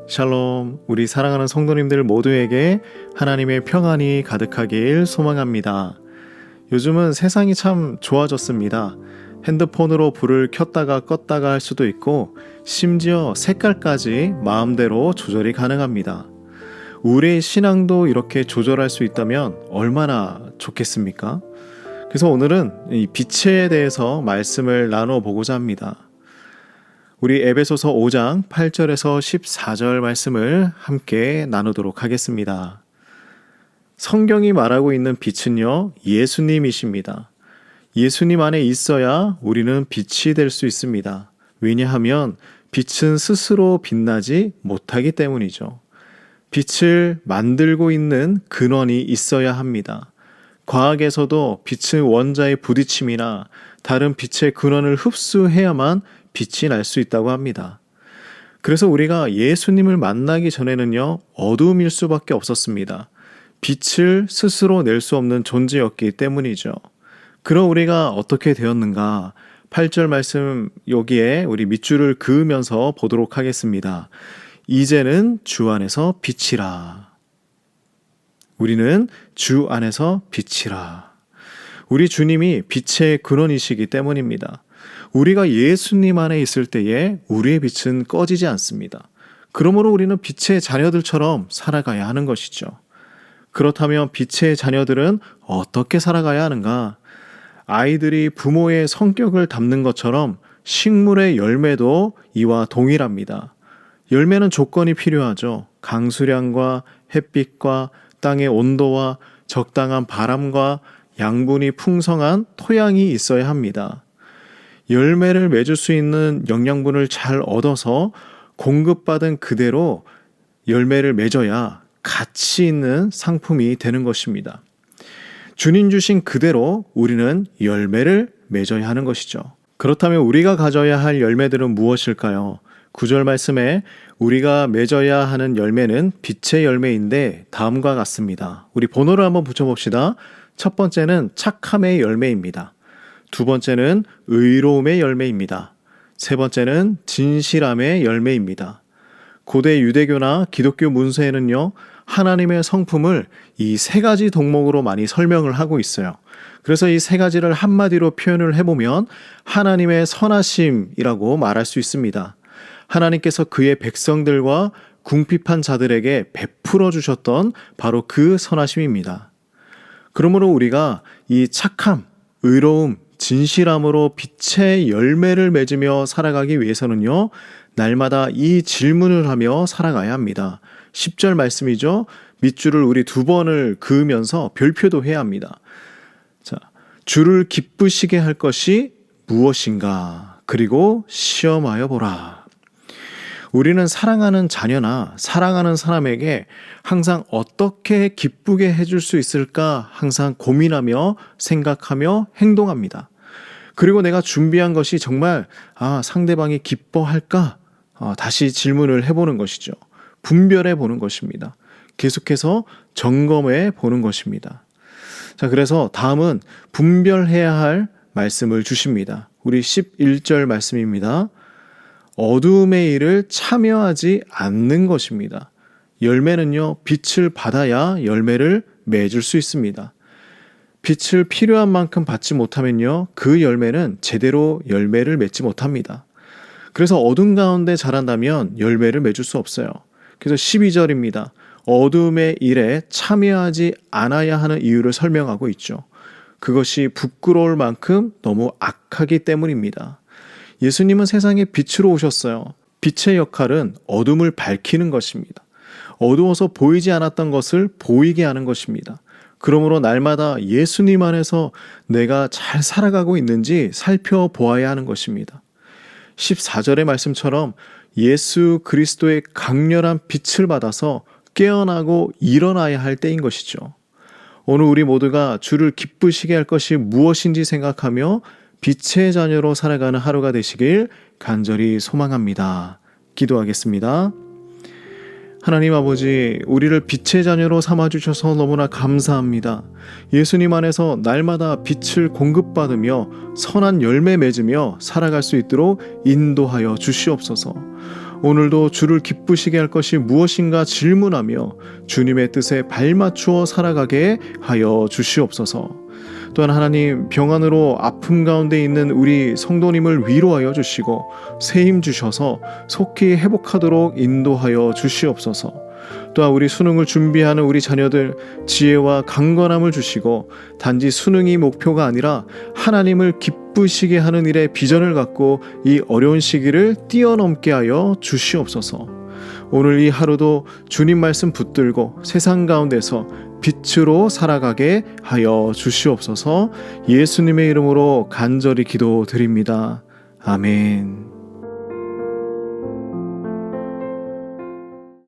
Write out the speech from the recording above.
샬롬, 우리 사랑하는 성도님들 모두에게 하나님의 평안이 가득하길 소망합니다. 요즘은 세상이 참 좋아졌습니다. 핸드폰으로 불을 켰다가 껐다가 할 수도 있고 심지어 색깔까지 마음대로 조절이 가능합니다. 우리의 신앙도 이렇게 조절할 수 있다면 얼마나 좋겠습니까? 그래서 오늘은 이 빛에 대해서 말씀을 나눠보고자 합니다. 우리 에베소서 5장 8절에서 14절 말씀을 함께 나누도록 하겠습니다. 성경이 말하고 있는 빛은요, 예수님이십니다. 예수님 안에 있어야 우리는 빛이 될 수 있습니다. 왜냐하면 빛은 스스로 빛나지 못하기 때문이죠. 빛을 만들고 있는 근원이 있어야 합니다. 과학에서도 빛은 원자의 부딪힘이나 다른 빛의 근원을 흡수해야만 빛이 날 수 있다고 합니다. 그래서 우리가 예수님을 만나기 전에는요, 어두움일 수밖에 없었습니다. 빛을 스스로 낼 수 없는 존재였기 때문이죠. 그럼 우리가 어떻게 되었는가? 8절 말씀 여기에 우리 밑줄을 그으면서 보도록 하겠습니다. 이제는 주 안에서 빛이라. 우리는 주 안에서 빛이라. 우리 주님이 빛의 근원이시기 때문입니다. 우리가 예수님 안에 있을 때에 우리의 빛은 꺼지지 않습니다. 그러므로 우리는 빛의 자녀들처럼 살아가야 하는 것이죠. 그렇다면 빛의 자녀들은 어떻게 살아가야 하는가? 아이들이 부모의 성격을 담는 것처럼 식물의 열매도 이와 동일합니다. 열매는 조건이 필요하죠. 강수량과 햇빛과 땅의 온도와 적당한 바람과 양분이 풍성한 토양이 있어야 합니다. 열매를 맺을 수 있는 영양분을 잘 얻어서 공급받은 그대로 열매를 맺어야 가치 있는 상품이 되는 것입니다. 주님 주신 그대로 우리는 열매를 맺어야 하는 것이죠. 그렇다면 우리가 가져야 할 열매들은 무엇일까요? 9절 말씀에 우리가 맺어야 하는 열매는 빛의 열매인데 다음과 같습니다. 우리 번호를 한번 붙여봅시다. 첫 번째는 착함의 열매입니다. 두 번째는 의로움의 열매입니다. 세 번째는 진실함의 열매입니다. 고대 유대교나 기독교 문서에는요, 하나님의 성품을 이 세 가지 덕목으로 많이 설명을 하고 있어요. 그래서 이 세 가지를 한마디로 표현을 해보면 하나님의 선하심이라고 말할 수 있습니다. 하나님께서 그의 백성들과 궁핍한 자들에게 베풀어 주셨던 바로 그 선하심입니다. 그러므로 우리가 이 착함, 의로움, 진실함으로 빛의 열매를 맺으며 살아가기 위해서는요, 날마다 이 질문을 하며 살아가야 합니다. 10절 말씀이죠. 밑줄을 우리 두 번을 그으면서 별표도 해야 합니다. 자, 주를 기쁘시게 할 것이 무엇인가? 그리고 시험하여 보라. 우리는 사랑하는 자녀나 사랑하는 사람에게 항상 어떻게 기쁘게 해줄 수 있을까 항상 고민하며 생각하며 행동합니다. 그리고 내가 준비한 것이 정말 상대방이 기뻐할까? 다시 질문을 해보는 것이죠. 분별해 보는 것입니다. 계속해서 점검해 보는 것입니다. 자, 그래서 다음은 분별해야 할 말씀을 주십니다. 우리 11절 말씀입니다. 어두움의 일을 참여하지 않는 것입니다. 열매는요, 빛을 받아야 열매를 맺을 수 있습니다. 빛을 필요한 만큼 받지 못하면요, 그 열매는 제대로 열매를 맺지 못합니다. 그래서 어둠 가운데 자란다면 열매를 맺을 수 없어요. 그래서 12절입니다. 어둠의 일에 참여하지 않아야 하는 이유를 설명하고 있죠. 그것이 부끄러울 만큼 너무 악하기 때문입니다. 예수님은 세상에 빛으로 오셨어요. 빛의 역할은 어둠을 밝히는 것입니다. 어두워서 보이지 않았던 것을 보이게 하는 것입니다. 그러므로 날마다 예수님 안에서 내가 잘 살아가고 있는지 살펴보아야 하는 것입니다. 14절의 말씀처럼 예수 그리스도의 강렬한 빛을 받아서 깨어나고 일어나야 할 때인 것이죠. 오늘 우리 모두가 주를 기쁘시게 할 것이 무엇인지 생각하며 빛의 자녀로 살아가는 하루가 되시길 간절히 소망합니다. 기도하겠습니다. 하나님 아버지, 우리를 빛의 자녀로 삼아주셔서 너무나 감사합니다. 예수님 안에서 날마다 빛을 공급받으며 선한 열매 맺으며 살아갈 수 있도록 인도하여 주시옵소서. 오늘도 주를 기쁘시게 할 것이 무엇인가 질문하며 주님의 뜻에 발맞추어 살아가게 하여 주시옵소서. 또한 하나님, 병환으로 아픔 가운데 있는 우리 성도님을 위로하여 주시고 새 힘 주셔서 속히 회복하도록 인도하여 주시옵소서. 또한 우리 수능을 준비하는 우리 자녀들 지혜와 강건함을 주시고 단지 수능이 목표가 아니라 하나님을 기쁘시게 하는 일에 비전을 갖고 이 어려운 시기를 뛰어넘게 하여 주시옵소서. 오늘 이 하루도 주님 말씀 붙들고 세상 가운데서 빛으로 살아가게 하여 주시옵소서. 예수님의 이름으로 간절히 기도드립니다. 아멘.